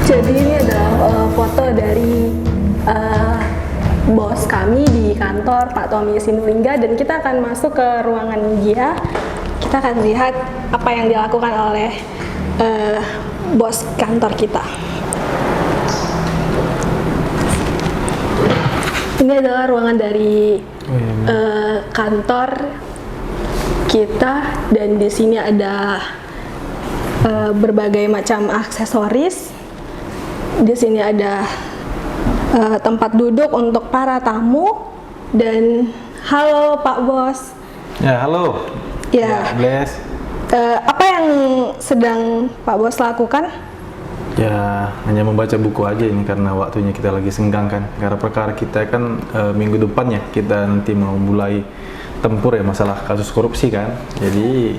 Jadi ini adalah foto dari bos kami di kantor, Pak Tommy Sinulinga, dan kita akan masuk ke ruangan dia. Kita akan lihat apa yang dilakukan oleh bos kantor kita. Ini adalah ruangan dari kantor kita, dan di sini ada berbagai macam aksesoris. Di sini ada tempat duduk untuk para tamu. Dan halo Pak Bos. Ya, halo. Ya, Bless. apa yang sedang Pak Bos lakukan? Ya, hanya membaca buku aja ini karena waktunya kita lagi senggang kan. Karena perkara kita kan minggu depan ya, kita nanti mau mulai tempur ya masalah kasus korupsi kan. Jadi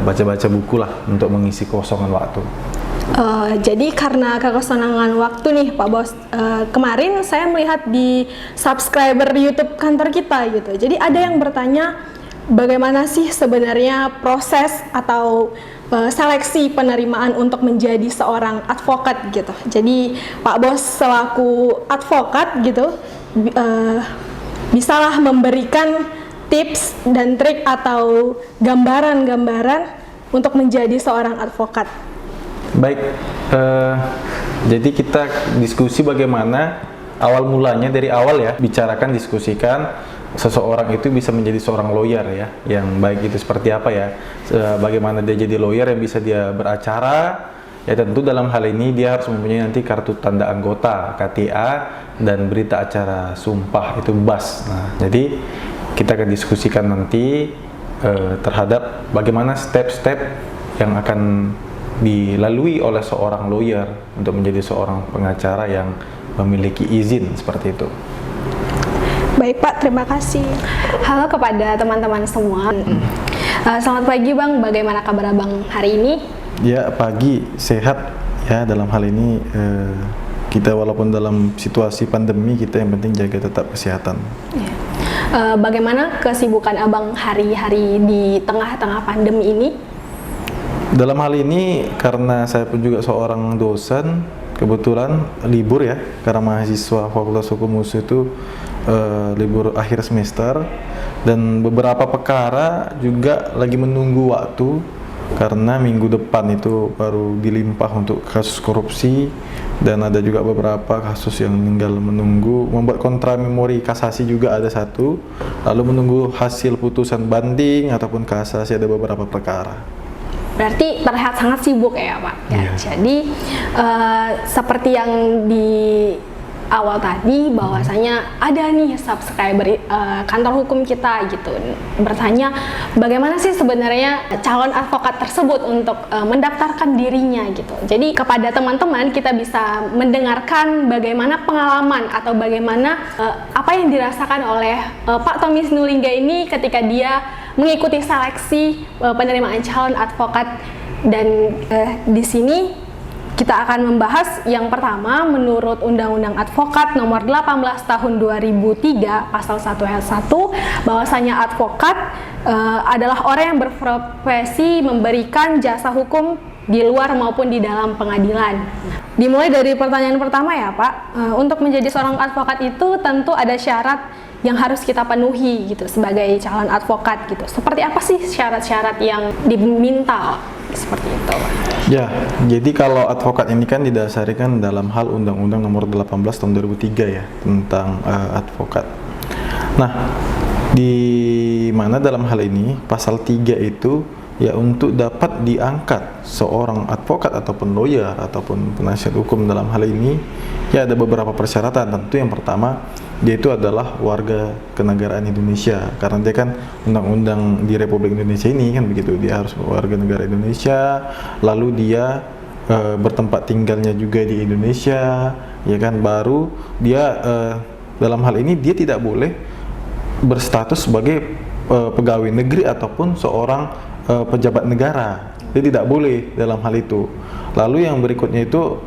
baca-baca buku lah untuk mengisi kosongan waktu. Jadi karena kekosongan waktu nih Pak Bos, kemarin saya melihat di subscriber YouTube kantor kita gitu. Jadi ada yang bertanya, bagaimana sih sebenarnya proses atau seleksi penerimaan untuk menjadi seorang advokat gitu. Jadi Pak Bos selaku advokat gitu, bisalah memberikan tips dan trik atau gambaran-gambaran untuk menjadi seorang advokat. Baik, jadi kita diskusi bagaimana awal mulanya dari awal ya, bicarakan, diskusikan seseorang itu bisa menjadi seorang lawyer ya, yang baik itu seperti apa ya, bagaimana dia jadi lawyer yang bisa dia beracara, ya tentu dalam hal ini dia harus mempunyai nanti kartu tanda anggota KTA dan berita acara sumpah itu BAS. Nah, jadi kita akan diskusikan nanti terhadap bagaimana step-step yang akan dilalui oleh seorang lawyer untuk menjadi seorang pengacara yang memiliki izin seperti itu. Baik Pak, terima kasih. Halo kepada teman-teman semua. Selamat pagi Bang, bagaimana kabar Abang hari ini? Ya, pagi, sehat ya. Dalam hal ini kita walaupun dalam situasi pandemi, kita yang penting jaga tetap kesehatan. Ya. Bagaimana kesibukan Abang hari-hari di tengah-tengah pandemi ini? Dalam hal ini karena saya pun juga seorang dosen, kebetulan libur ya, karena mahasiswa Fakultas Hukum UNS itu libur akhir semester, dan beberapa perkara juga lagi menunggu waktu karena minggu depan itu baru dilimpah untuk kasus korupsi, dan ada juga beberapa kasus yang tinggal menunggu membuat kontra memori kasasi juga ada satu, lalu menunggu hasil putusan banding ataupun kasasi ada beberapa perkara. Berarti terlihat sangat sibuk ya Pak. Ya, iya. Jadi seperti yang di awal tadi, bahwasanya ada nih subscriber kantor hukum kita gitu bertanya, bagaimana sih sebenarnya calon advokat tersebut untuk mendaftarkan dirinya gitu. Jadi kepada teman-teman kita bisa mendengarkan bagaimana pengalaman atau bagaimana apa yang dirasakan oleh Pak Tommy Sinulinga ini ketika dia mengikuti seleksi penerimaan calon advokat. Dan di sini kita akan membahas yang pertama, menurut Undang-Undang Advokat Nomor 18 Tahun 2003 Pasal 1 Ayat 1, bahwasanya advokat adalah orang yang berprofesi memberikan jasa hukum di luar maupun di dalam pengadilan. Dimulai dari pertanyaan pertama ya Pak, untuk menjadi seorang advokat itu tentu ada syarat yang harus kita penuhi gitu sebagai calon advokat gitu. Seperti apa sih syarat-syarat yang diminta seperti itu? Ya, jadi kalau advokat ini kan didasarkan dalam hal Undang-Undang Nomor 18 Tahun 2003 ya, tentang advokat. Nah, di mana dalam hal ini pasal 3 itu ya, untuk dapat diangkat seorang advokat ataupun lawyer ataupun penasihat hukum dalam hal ini ya ada beberapa persyaratan. Tentu yang pertama, dia itu adalah warga kenegaraan Indonesia, karena dia kan undang-undang di Republik Indonesia ini kan begitu, dia harus warga negara Indonesia, lalu dia bertempat tinggalnya juga di Indonesia ya kan. Baru dia dalam hal ini dia tidak boleh berstatus sebagai pegawai negeri ataupun seorang pejabat negara, dia tidak boleh dalam hal itu. Lalu yang berikutnya itu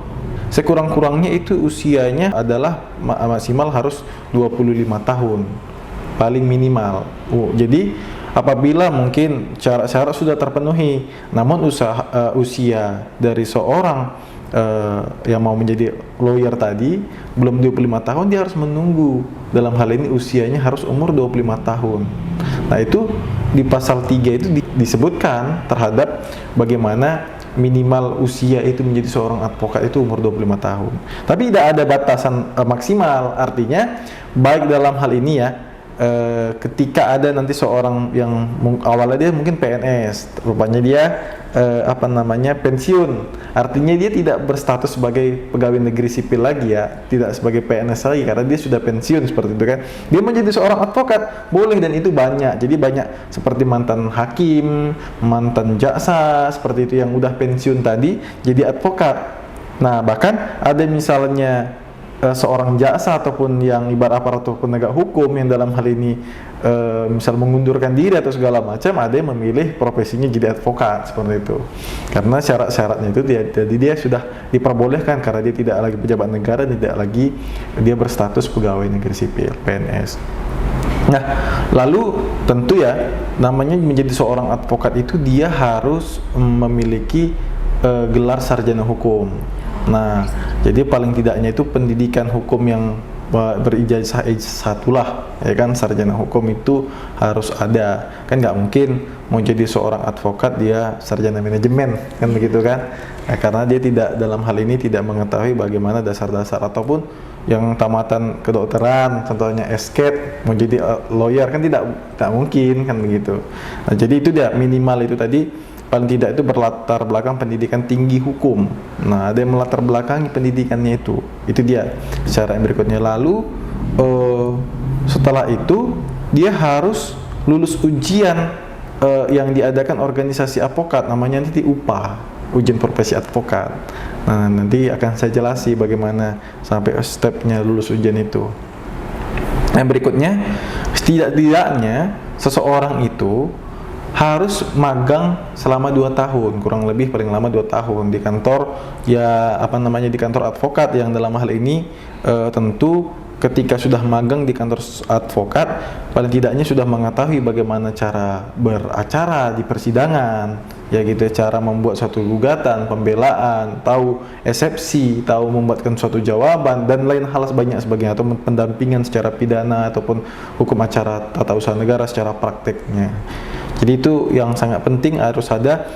sekurang-kurangnya itu usianya adalah maksimal harus 25 tahun paling minimal. Jadi apabila mungkin syarat-syarat sudah terpenuhi, namun usia dari seorang yang mau menjadi lawyer tadi belum 25 tahun, dia harus menunggu. Dalam hal ini usianya harus umur 25 tahun. Nah, itu di pasal 3 itu disebutkan terhadap bagaimana minimal usia itu menjadi seorang advokat itu umur 25 tahun. Tapi tidak ada batasan maksimal, artinya baik dalam hal ini ya, ketika ada nanti seorang yang awalnya dia mungkin PNS, rupanya dia pensiun, artinya dia tidak berstatus sebagai pegawai negeri sipil lagi ya, tidak sebagai PNS lagi karena dia sudah pensiun seperti itu kan, dia menjadi seorang advokat boleh, dan itu banyak. Jadi banyak seperti mantan hakim, mantan jaksa seperti itu yang udah pensiun tadi jadi advokat. Nah, bahkan ada misalnya seorang jaksa ataupun yang ibarat aparatur penegak hukum yang dalam hal ini misal mengundurkan diri atau segala macam, ada yang memilih profesinya jadi advokat seperti itu karena syarat-syaratnya itu jadi dia sudah diperbolehkan karena dia tidak lagi pejabat negara, tidak lagi dia berstatus pegawai negeri sipil PNS. Nah, lalu tentu ya, namanya menjadi seorang advokat itu dia harus memiliki gelar sarjana hukum. Nah, jadi paling tidaknya itu pendidikan hukum yang berijazah S1 lah, ya kan, sarjana hukum itu harus ada. Kan nggak mungkin mau jadi seorang advokat dia sarjana manajemen, kan begitu kan? Nah, karena dia tidak, dalam hal ini tidak mengetahui bagaimana dasar-dasar, ataupun yang tamatan kedokteran, contohnya SCAT, mau jadi lawyer kan tidak mungkin, kan begitu. Nah, jadi itu dia minimal itu tadi, paling tidak itu berlatar belakang pendidikan tinggi hukum. Nah, ada yang melatar belakangi pendidikannya itu dia syarat yang berikutnya. Lalu setelah itu dia harus lulus ujian yang diadakan organisasi advokat, namanya nanti UPA, ujian profesi advokat. Nah, nanti akan saya jelasi bagaimana sampai stepnya lulus ujian itu. Yang berikutnya, setidaknya seseorang itu harus magang selama 2 tahun, kurang lebih paling lama 2 tahun di kantor ya, di kantor advokat, yang dalam hal ini tentu ketika sudah magang di kantor advokat paling tidaknya sudah mengetahui bagaimana cara beracara di persidangan, ya gitu, cara membuat suatu gugatan, pembelaan, tahu eksepsi, tahu membuatkan suatu jawaban dan lain hal banyak sebagainya, atau pendampingan secara pidana ataupun hukum acara tata usaha negara secara prakteknya. Jadi itu yang sangat penting, harus ada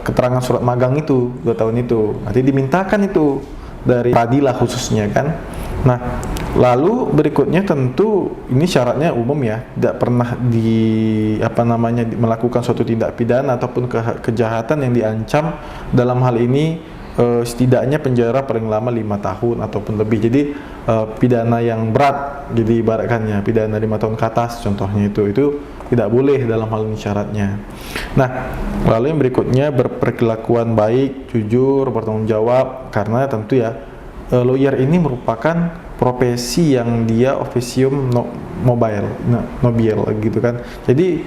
keterangan surat magang itu 2 tahun itu. Nanti dimintakan itu dari Padilah khususnya kan. Nah, lalu berikutnya tentu ini syaratnya umum ya, tidak pernah melakukan suatu tindak pidana ataupun kejahatan yang diancam, dalam hal ini setidaknya penjara paling lama 5 tahun ataupun lebih. Jadi pidana yang berat, jadi ibaratkannya pidana 5 tahun ke atas contohnya itu tidak boleh dalam hal ini syaratnya. Nah, lalu yang berikutnya berperilakuan baik, jujur, bertanggung jawab, karena tentu ya lawyer ini merupakan profesi yang dia officium nobile gitu kan. Jadi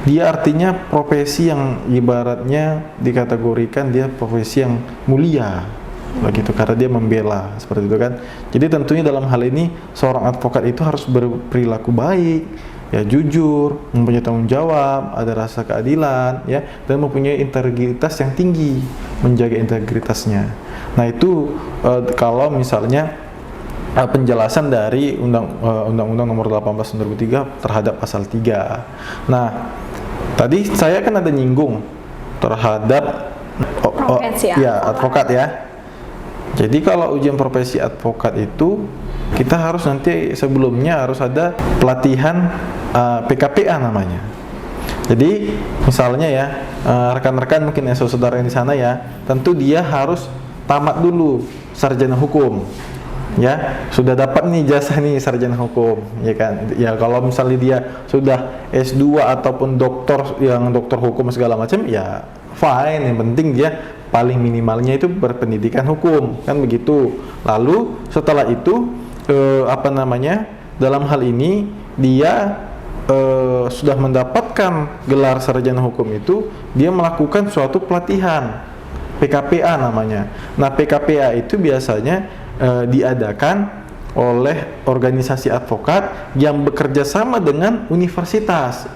dia artinya profesi yang ibaratnya dikategorikan dia profesi yang mulia begitu, karena dia membela seperti itu kan. Jadi tentunya dalam hal ini seorang advokat itu harus berperilaku baik, ya, jujur, mempunyai tanggung jawab, ada rasa keadilan, ya, dan mempunyai integritas yang tinggi, menjaga integritasnya. Nah, itu kalau misalnya penjelasan dari Undang-Undang Nomor 18 Tahun 2003 terhadap pasal 3. Nah, tadi saya kan ada nyinggung terhadap advokat ya. Jadi kalau ujian profesi advokat itu kita harus nanti sebelumnya harus ada pelatihan PKPA namanya. Jadi misalnya ya, rekan-rekan mungkin ya, saudara yang di sana ya, tentu dia harus tamat dulu sarjana hukum. Ya, sudah dapat nih jasa nih sarjana hukum, ya kan? Ya, kalau misalnya dia sudah S2 ataupun doktor hukum segala macam, ya fine, yang penting dia paling minimalnya itu berpendidikan hukum, kan begitu. Lalu setelah itu dalam hal ini dia sudah mendapatkan gelar sarjana hukum itu, dia melakukan suatu pelatihan PKPA namanya. Nah, PKPA itu biasanya diadakan oleh organisasi advokat yang bekerja sama dengan universitas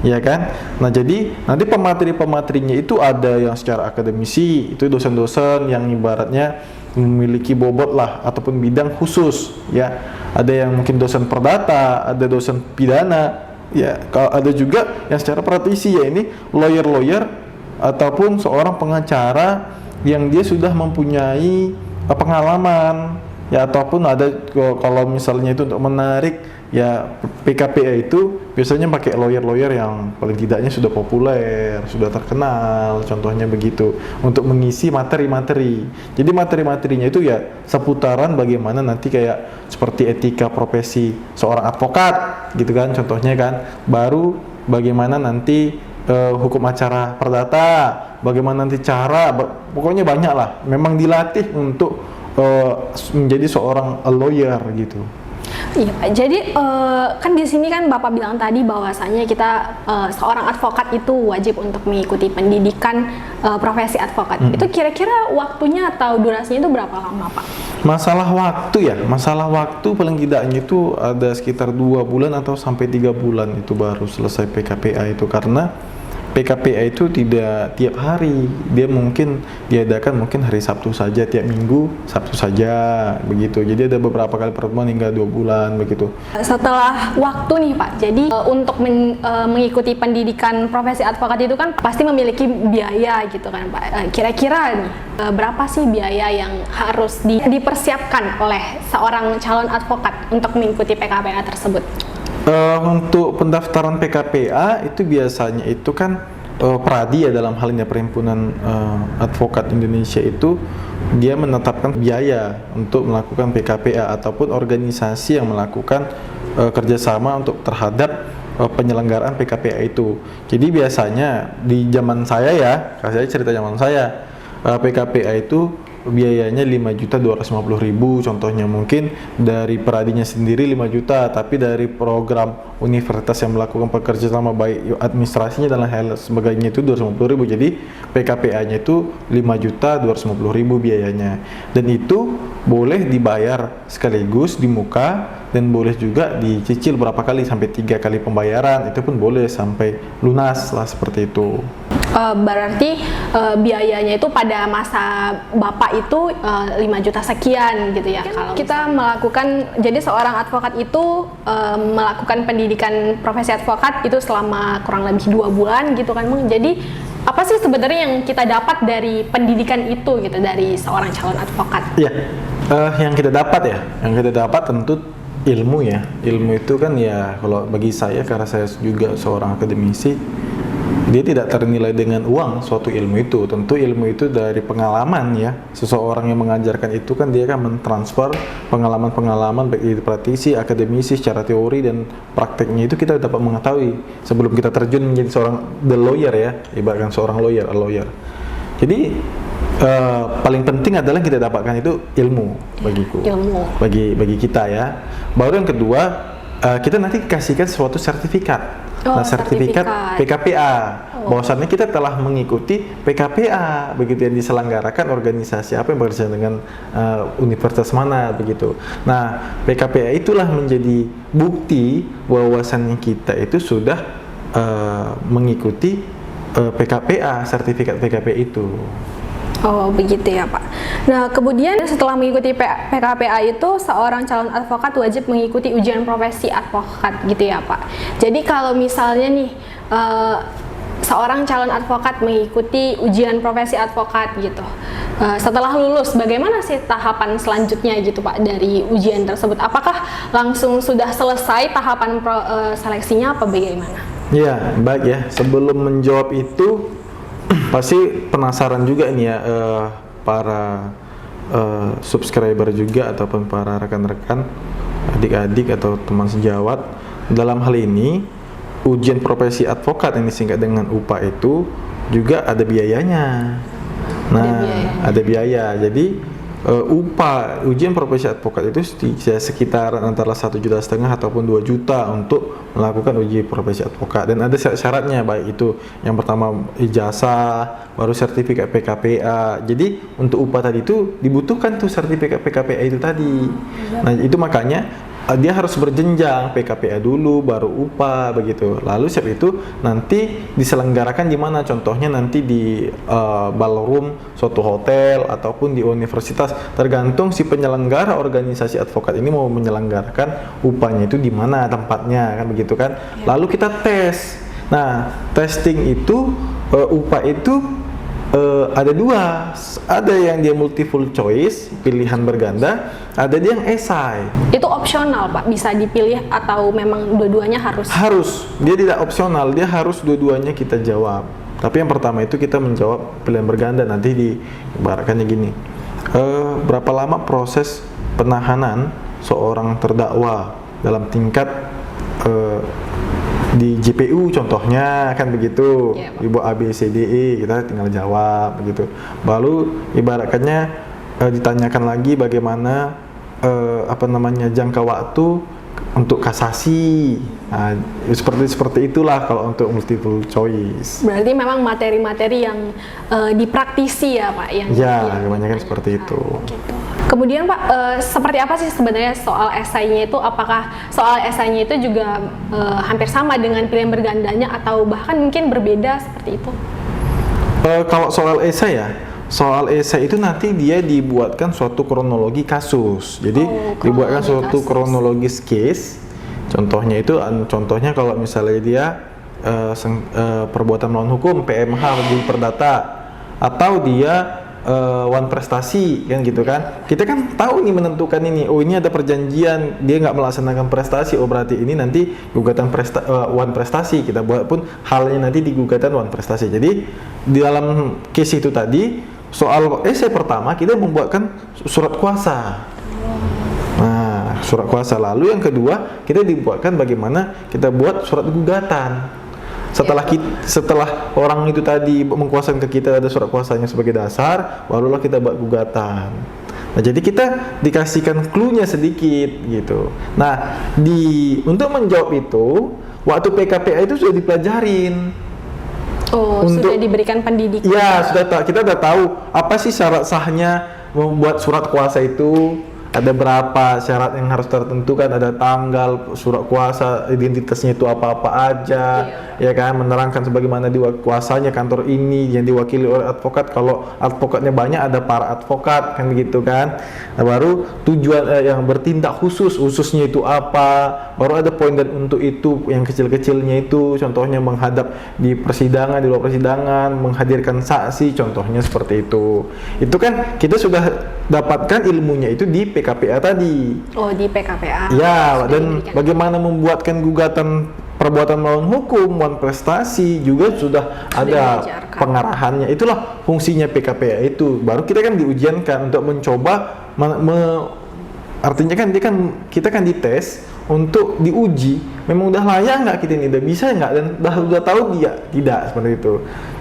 ya kan? Nah, jadi nanti pemateri-pematerinya itu ada yang secara akademisi, itu dosen-dosen yang ibaratnya memiliki bobot lah ataupun bidang khusus, ya. Ada yang mungkin dosen perdata, ada dosen pidana, ya. Kalau ada juga yang secara praktisi, ya ini lawyer-lawyer ataupun seorang pengacara yang dia sudah mempunyai pengalaman, ya, ataupun ada kalau misalnya itu untuk menarik ya PKPA itu biasanya pakai lawyer-lawyer yang paling tidaknya sudah populer, sudah terkenal, contohnya begitu, untuk mengisi materi-materi. Jadi materi-materinya itu ya seputaran bagaimana nanti kayak seperti etika profesi seorang advokat gitu kan, contohnya kan. Baru bagaimana nanti hukum acara perdata, bagaimana nanti cara, pokoknya banyak lah. Memang dilatih untuk menjadi seorang lawyer gitu. Iya, Pak. Jadi kan di sini kan Bapak bilang tadi bahwasanya kita seorang advokat itu wajib untuk mengikuti pendidikan profesi advokat. Itu kira-kira waktunya atau durasinya itu berapa lama, Pak? Masalah waktu ya, masalah waktu paling tidaknya itu ada sekitar 2 bulan atau sampai 3 bulan itu baru selesai PKPA itu, karena PKPA itu tidak tiap hari, dia mungkin diadakan mungkin hari Sabtu saja, tiap minggu Sabtu saja begitu. Jadi ada beberapa kali pertemuan hingga 2 bulan begitu. Setelah waktu nih Pak, jadi untuk mengikuti pendidikan profesi advokat itu kan pasti memiliki biaya gitu kan Pak. Kira-kira nih berapa sih biaya yang harus dipersiapkan oleh seorang calon advokat untuk mengikuti PKPA tersebut? Untuk pendaftaran PKPA itu biasanya itu kan Pradi ya, dalam hal ini Perhimpunan Advokat Indonesia itu dia menetapkan biaya untuk melakukan PKPA ataupun organisasi yang melakukan kerjasama untuk terhadap penyelenggaraan PKPA itu. Jadi biasanya di zaman saya ya, saya cerita zaman saya, PKPA itu biayanya 5.250.000 contohnya, mungkin dari peradinya sendiri 5 juta, tapi dari program universitas yang melakukan pekerja sama baik administrasinya dan hal sebagainya itu 250.000. Jadi PKPA-nya itu 5.250.000 biayanya, dan itu boleh dibayar sekaligus di muka dan boleh juga dicicil berapa kali sampai 3 kali pembayaran, itu pun boleh sampai lunas lah seperti itu. Berarti biayanya itu pada masa Bapak itu 5 juta sekian gitu ya. Kalau kita melakukan, jadi seorang advokat itu melakukan pendidikan profesi advokat itu selama kurang lebih 2 bulan gitu kan Bang. Jadi apa sih sebenarnya yang kita dapat dari pendidikan itu gitu, dari seorang calon advokat? Iya, yang kita dapat tentu ilmu ya. Ilmu itu kan ya, kalau bagi saya, karena saya juga seorang akademisi, dia tidak ternilai dengan uang suatu ilmu itu. Tentu ilmu itu dari pengalaman ya. Seseorang yang mengajarkan itu kan dia akan mentransfer pengalaman-pengalaman baik di praktisi, akademisi, secara teori dan prakteknya itu kita dapat mengetahui sebelum kita terjun menjadi seorang lawyer ya, ibaratkan seorang lawyer. Jadi paling penting adalah yang kita dapatkan itu ilmu bagiku. Bagi kita ya. Baru yang kedua, kita nanti kasihkan suatu sertifikat. Sertifikat PKPA, bahwasannya kita telah mengikuti PKPA begitu, yang diselenggarakan organisasi apa yang bekerja dengan universitas mana begitu. Nah, PKPA itulah menjadi bukti bahwasannya kita itu sudah mengikuti PKPA, sertifikat PKPA itu. Oh begitu ya Pak. Nah kemudian setelah mengikuti PKPA itu seorang calon advokat wajib mengikuti ujian profesi advokat gitu ya Pak. Jadi kalau misalnya nih seorang calon advokat mengikuti ujian profesi advokat gitu, setelah lulus bagaimana sih tahapan selanjutnya gitu Pak dari ujian tersebut? Apakah langsung sudah selesai tahapan seleksinya apa bagaimana? Ya baik ya, sebelum menjawab itu pasti penasaran juga nih ya para subscriber juga ataupun para rekan-rekan, adik-adik atau teman sejawat. Dalam hal ini ujian profesi advokat yang disingkat dengan UPA itu juga ada biayanya. Nah, ada biaya. Jadi ujian profesi advokat itu sekitar antara 1,5 juta ataupun 2 juta untuk melakukan uji profesi advokat, dan ada syaratnya, baik itu yang pertama ijazah, baru sertifikat PKPA. Jadi untuk UPA tadi itu dibutuhkan tuh sertifikat PKPA itu tadi. Nah itu makanya dia harus berjenjang, PKPA dulu baru upah begitu. Lalu setelah itu nanti diselenggarakan di mana? Contohnya nanti di ballroom suatu hotel ataupun di universitas, tergantung si penyelenggara organisasi advokat ini mau menyelenggarakan upahnya itu di mana tempatnya kan begitu kan. Lalu kita tes. Nah, testing itu upah itu ada dua, ada yang dia multiple choice, pilihan berganda, ada dia yang esai. Itu opsional Pak, bisa dipilih atau memang dua-duanya harus? Harus, dia tidak opsional, dia harus dua-duanya kita jawab. Tapi yang pertama itu kita menjawab pilihan berganda, nanti diibaratkannya gini, berapa lama proses penahanan seorang terdakwa dalam tingkat di JPU contohnya kan begitu, ibu A B C D E kita tinggal jawab begitu. Lalu ibaratkannya ditanyakan lagi bagaimana jangka waktu untuk kasasi. Nah, seperti itulah kalau untuk multiple choice. Berarti memang materi-materi yang dipraktisi ya Pak, yang kebanyakan seperti itu. Gitu. Kemudian Pak, seperti apa sih sebenarnya soal esainya itu? Apakah soal esainya itu juga hampir sama dengan pilihan bergandanya atau bahkan mungkin berbeda seperti itu? Kalau soal esai itu nanti dia dibuatkan suatu kronologi kasus. Jadi dibuatkan suatu kronologis case. Contohnya kalau misalnya dia perbuatan melawan hukum, PMH di perdata, atau dia wan prestasi kan gitu kan, kita kan tahu nih menentukan ini, oh ini ada perjanjian dia nggak melaksanakan prestasi, oh berarti ini nanti gugatan wan prestasi, kita buat pun halnya nanti di gugatan wan prestasi. Jadi di dalam case itu tadi soal esai pertama kita membuatkan surat kuasa. Nah, surat kuasa. Lalu yang kedua kita dibuatkan bagaimana kita buat surat gugatan. Setelah orang itu tadi mengkuasakan ke kita, ada surat kuasanya sebagai dasar, barulah kita buat gugatan. Nah, jadi kita dikasihkan clue-nya sedikit gitu. Nah, untuk menjawab itu, waktu PKPA itu sudah dipelajarin. Sudah diberikan pendidikan. Ya, kita udah tahu apa sih syarat sahnya membuat surat kuasa itu. Ada berapa syarat yang harus tertentukan, ada tanggal surat kuasa, identitasnya itu apa-apa aja, ya kan, menerangkan sebagaimana kuasanya kantor ini yang diwakili oleh advokat. Kalau advokatnya banyak, ada para advokat kan begitu kan. Nah, baru tujuan yang bertindak khususnya itu apa, baru ada poin dan untuk itu yang kecil-kecilnya itu, contohnya menghadap di persidangan, di luar persidangan, menghadirkan saksi, contohnya seperti itu. Itu kan kita sudah dapatkan ilmunya itu di PKPA tadi. Di PKPA. Ya, dan bagaimana membuatkan gugatan perbuatan melawan hukum, wan prestasi juga sudah ada pengarahannya. Itulah fungsinya PKPA itu. Baru kita kan diujiankan untuk mencoba artinya kan kita kan dites untuk diuji memang udah layak nggak kita ini, udah bisa nggak, dan udah tahu dia tidak, seperti itu.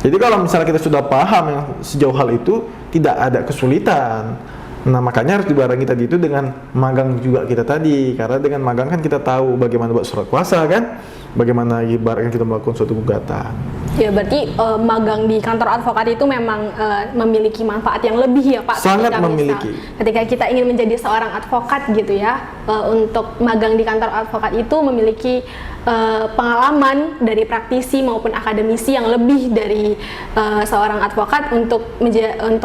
Jadi kalau misalnya kita sudah paham yang sejauh hal itu, tidak ada kesulitan. Nah, makanya harus dibarengi tadi itu dengan magang juga kita tadi, karena dengan magang kan kita tahu bagaimana buat surat kuasa kan, bagaimana ibaratnya kita melakukan suatu gugatan. Ya, berarti magang di kantor advokat itu memang memiliki manfaat yang lebih ya Pak. Sangat memiliki. Ketika kita ingin menjadi seorang advokat gitu ya, untuk magang di kantor advokat itu memiliki pengalaman dari praktisi maupun akademisi yang lebih dari seorang advokat untuk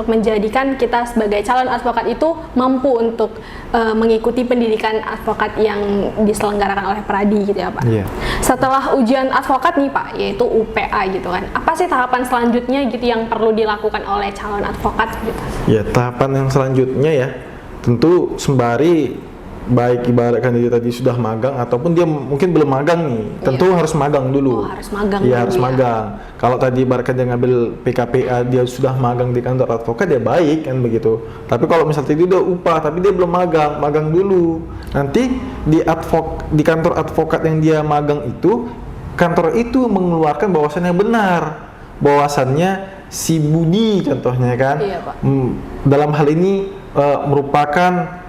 menjadikan kita sebagai calon advokat itu mampu untuk mengikuti pendidikan advokat yang diselenggarakan oleh Pradi gitu ya Pak. Yeah. Setelah ujian advokat nih Pak, yaitu UPA gitu kan, apa sih tahapan selanjutnya gitu yang perlu dilakukan oleh calon advokat gitu? Ya, tahapan yang selanjutnya ya tentu sembari baik ibaratkan dia tadi sudah magang ataupun dia mungkin belum magang nih, tentu harus magang dulu. Harus magang. Iya, harus magang. Kalau tadi ibaratkan dia ngambil PKPA, dia sudah magang di kantor advokat, ya baik kan begitu. Tapi kalau misalnya dia udah upah tapi dia belum magang dulu. Nanti di kantor advokat yang dia magang itu, kantor itu mengeluarkan bahwasannya benar, bahwasannya si Budi contohnya kan, dalam hal ini merupakan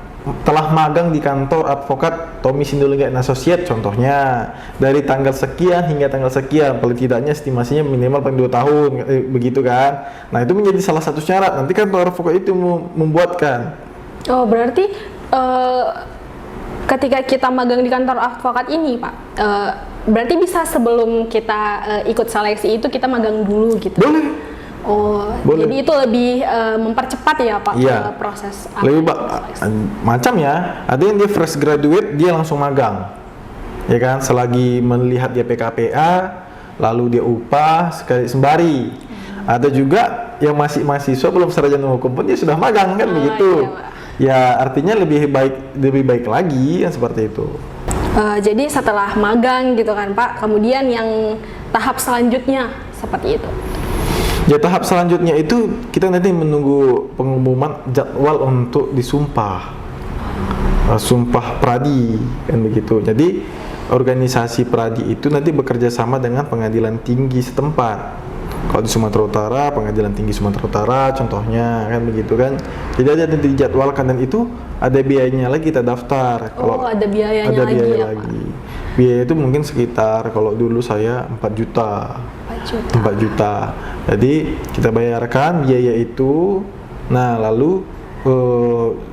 telah magang di kantor advokat Tommy Sinulinga & Associate contohnya dari tanggal sekian hingga tanggal sekian, paling tidaknya estimasinya minimal 2 tahun begitu kan. Nah, itu menjadi salah satu syarat nanti kantor advokat itu membuatkan. Berarti ketika kita magang di kantor advokat ini, Pak, berarti bisa sebelum kita ikut seleksi itu kita magang dulu gitu? Boleh. Oh, Boleh. jadi itu lebih mempercepat ya, Pak, Iya. proses Lebih seleksi. macam ya. Ada yang dia fresh graduate dia langsung magang, ya kan? Selagi melihat dia PKPA, lalu dia upah sekali sembari. Ada juga yang masih mahasiswa belum sarjana hukum pun dia sudah magang kan begitu. Iya, Ya artinya lebih baik lagi yang seperti itu. Jadi setelah magang gitu kan, Pak, kemudian yang tahap selanjutnya seperti itu. Ya tahap selanjutnya itu kita nanti menunggu pengumuman jadwal untuk disumpah. Sumpah pradi kan begitu. Jadi organisasi pradi itu nanti bekerja sama dengan pengadilan tinggi setempat. Kalau di Sumatera Utara, pengadilan tinggi Sumatera Utara contohnya kan begitu kan. Jadi ada nanti dijadwalkan dan itu ada biayanya lagi kita daftar. Ada biayanya ada lagi biaya ya, lagi. Biaya itu mungkin sekitar kalau dulu saya 4 juta. 4 juta. Jadi kita bayarkan biaya itu. Nah, lalu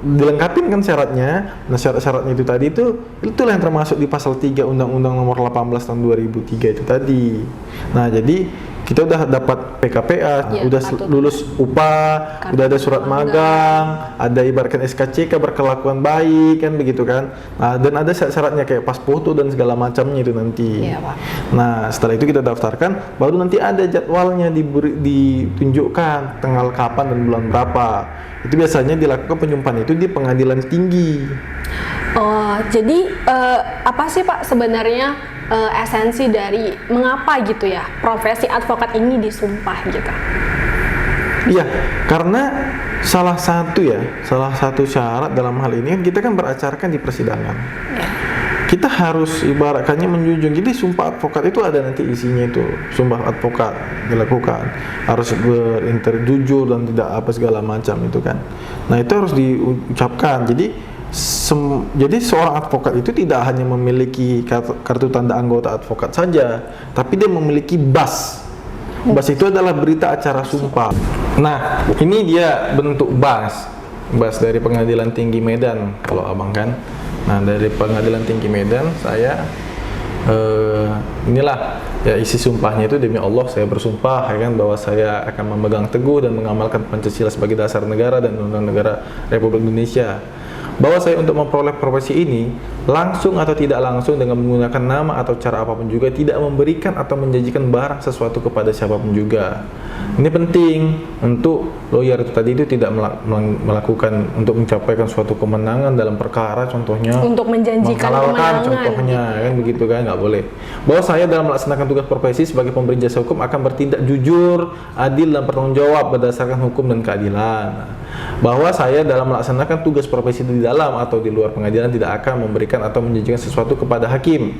dilengkapin kan syaratnya. Nah, syarat-syaratnya itu tadi itulah yang termasuk di pasal 3 Undang-Undang Nomor 18 tahun 2003 itu tadi. Nah, jadi kita udah dapat PKPA, Ya, udah lulus UPA, udah ada surat magang, ada ibaratkan SKCK berkelakuan baik kan begitu kan. Nah, dan ada syarat-syaratnya kayak pas foto dan segala macamnya itu nanti. Iya, Pak. Nah, setelah itu kita daftarkan, baru nanti ada jadwalnya ditunjukkan tanggal kapan dan bulan berapa. Itu biasanya dilakukan penyumpahan itu di pengadilan tinggi. Oh, jadi apa sih, Pak, sebenarnya esensi dari mengapa gitu ya profesi advokat ini disumpah gitu? Iya, karena salah satu syarat dalam hal ini kan kita kan beracara di persidangan. Ya. Kita harus ibaratkannya menjunjung. Jadi sumpah advokat itu ada nanti isinya itu. Sumpah advokat dilakukan. Harus jujur dan tidak apa segala macam itu kan. Nah, itu harus diucapkan. Jadi seorang advokat itu tidak hanya memiliki kartu tanda anggota advokat saja, tapi dia memiliki BAS. BAS itu adalah berita acara sumpah. Nah, ini dia bentuk BAS. BAS dari Pengadilan Tinggi Medan kalau abang kan. Nah, dari Pengadilan Tinggi Medan saya inilah ya isi sumpahnya itu, demi Allah saya bersumpah ya kan bahwa saya akan memegang teguh dan mengamalkan Pancasila sebagai dasar negara dan undang-undang negara Republik Indonesia. Bahwa saya untuk memperoleh profesi ini langsung atau tidak langsung dengan menggunakan nama atau cara apapun juga tidak memberikan atau menjanjikan barang sesuatu kepada siapapun juga. Ini penting untuk lawyer itu tadi itu tidak melakukan untuk mencapaikan suatu kemenangan dalam perkara, contohnya Untuk menjanjikan kemenangan, contohnya gitu. kan begitu kan, nggak boleh. Bahwa saya dalam melaksanakan tugas profesi sebagai pemberi jasa hukum akan bertindak jujur, adil dan bertanggung jawab berdasarkan hukum dan keadilan. Bahwa saya dalam melaksanakan tugas profesi di dalam atau di luar pengadilan tidak akan memberikan atau menjanjikan sesuatu kepada hakim,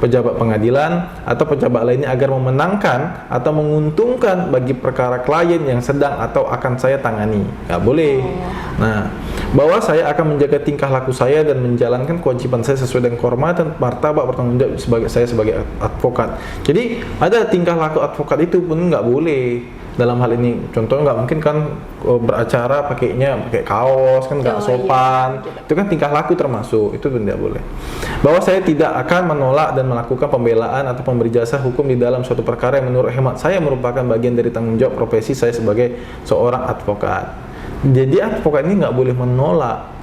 pejabat pengadilan atau pejabat lainnya agar memenangkan atau menguntungkan bagi perkara klien yang sedang atau akan saya tangani. Nggak boleh. Nah, bahwa saya akan menjaga tingkah laku saya dan menjalankan kewajiban saya sesuai dengan kehormatan, martabat, bertanggung jawab sebagai advokat. Jadi ada tingkah laku advokat itu pun nggak boleh. Dalam hal ini contohnya nggak mungkin kan beracara pakai kaos kan nggak sopan. Iya, gitu. Itu kan tingkah laku termasuk, itu tidak boleh. Bahwa saya tidak akan menolak dan melakukan pembelaan atau pemberi jasa hukum di dalam suatu perkara yang menurut hemat saya merupakan bagian dari tanggung jawab profesi saya sebagai seorang advokat. Jadi advokat ini nggak boleh menolak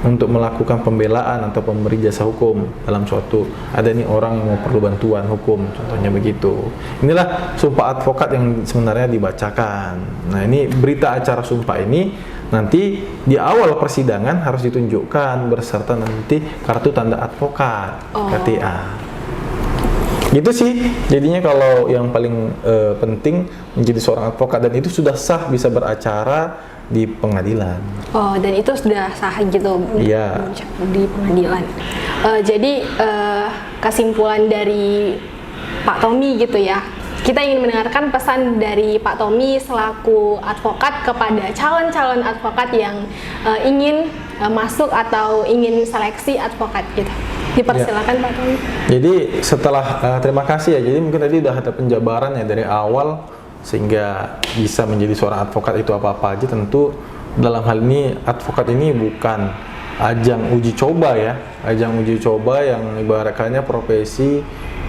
untuk melakukan pembelaan atau pemberi jasa hukum dalam suatu, ada nih orang yang mau perlu bantuan hukum, contohnya begitu. Inilah sumpah advokat yang sebenarnya dibacakan. Nah, ini berita acara sumpah ini nanti di awal persidangan harus ditunjukkan berserta nanti kartu tanda advokat, KTA. Gitu sih, jadinya kalau yang paling penting menjadi seorang advokat dan itu sudah sah bisa beracara di pengadilan. Oh, dan itu sudah sah gitu. Iya. Di pengadilan. Jadi kesimpulan dari Pak Tommy gitu ya. Kita ingin mendengarkan pesan dari Pak Tommy selaku advokat kepada calon-calon advokat yang ingin masuk atau ingin seleksi advokat gitu. Dipersilakan Pak Tommy. Jadi setelah terima kasih ya. Jadi mungkin tadi udah ada penjabaran ya dari awal sehingga bisa menjadi seorang advokat itu apa-apa aja. Tentu dalam hal ini advokat ini bukan ajang uji coba ya, ajang uji coba yang ibaratkannya profesi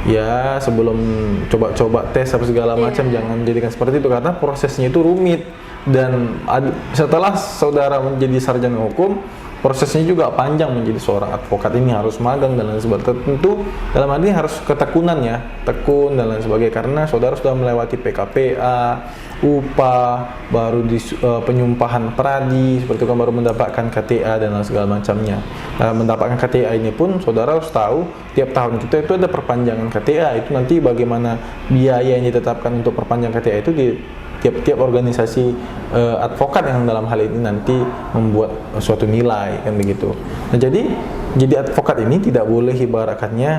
ya, sebelum coba-coba tes apa segala macam jangan menjadikan seperti itu karena prosesnya itu rumit. Dan setelah saudara menjadi sarjana hukum, prosesnya juga panjang menjadi seorang advokat. Ini harus magang dan lain sebagainya. Tentu dalam hal ini harus ketekunan ya, tekun dan lain sebagainya karena saudara sudah melewati PKPA, upah, baru di penyumpahan pradi, seperti itu kan, baru mendapatkan KTA dan lain segala macamnya. Mendapatkan KTA ini pun saudara harus tahu tiap tahun itu ada perpanjangan KTA. Itu nanti bagaimana biaya yang ditetapkan untuk perpanjang KTA itu di tiap-tiap organisasi advokat yang dalam hal ini nanti membuat suatu nilai kan begitu. Nah jadi advokat ini tidak boleh ibaratkannya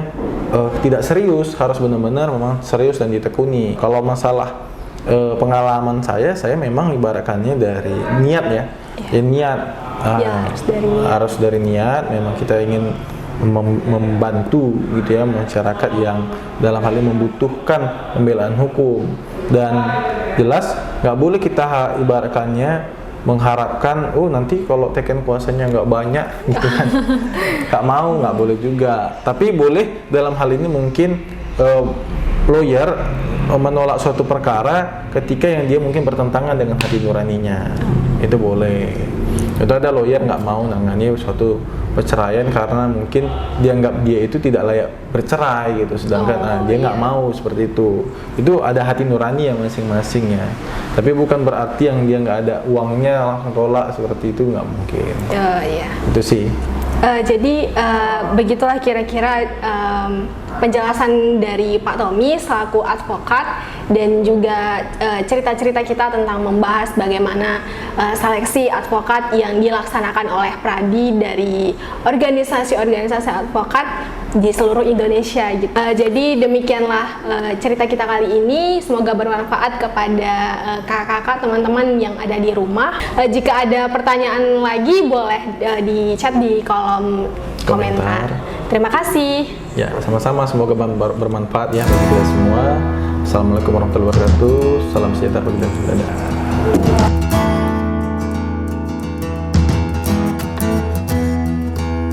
tidak serius, harus benar-benar memang serius dan ditekuni. Kalau masalah pengalaman saya memang ibaratkannya dari niat ya, niat harus dari niat. Memang kita ingin membantu gitu ya masyarakat yang dalam hal ini membutuhkan pembelaan hukum. Dan jelas nggak boleh kita ibaratkannya mengharapkan nanti kalau teken kuasanya nggak banyak gitu kan nggak boleh juga. Tapi boleh dalam hal ini mungkin lawyer menolak suatu perkara ketika yang dia mungkin bertentangan dengan hati nuraninya, itu boleh. Itu ada lawyer nggak mau nangani suatu perceraian karena mungkin dianggap dia itu tidak layak bercerai gitu, sedangkan dia nggak mau seperti itu. Itu ada hati nurani yang masing-masing ya. Tapi bukan berarti yang dia nggak ada uangnya langsung tolak seperti itu, nggak mungkin. Itu sih. Jadi begitulah kira-kira penjelasan dari Pak Tommy selaku advokat dan juga cerita-cerita kita tentang membahas bagaimana seleksi advokat yang dilaksanakan oleh Pradi dari organisasi-organisasi advokat di seluruh Indonesia gitu. Jadi demikianlah cerita kita kali ini, semoga bermanfaat kepada kakak-kakak, teman-teman yang ada di rumah. Jika ada pertanyaan lagi boleh di chat di kolom komentar. Terima kasih. Ya, sama-sama, semoga bermanfaat ya bagi kita semua. Assalamualaikum warahmatullahi wabarakatuh. Salam sejahtera bagi kita. Dadah.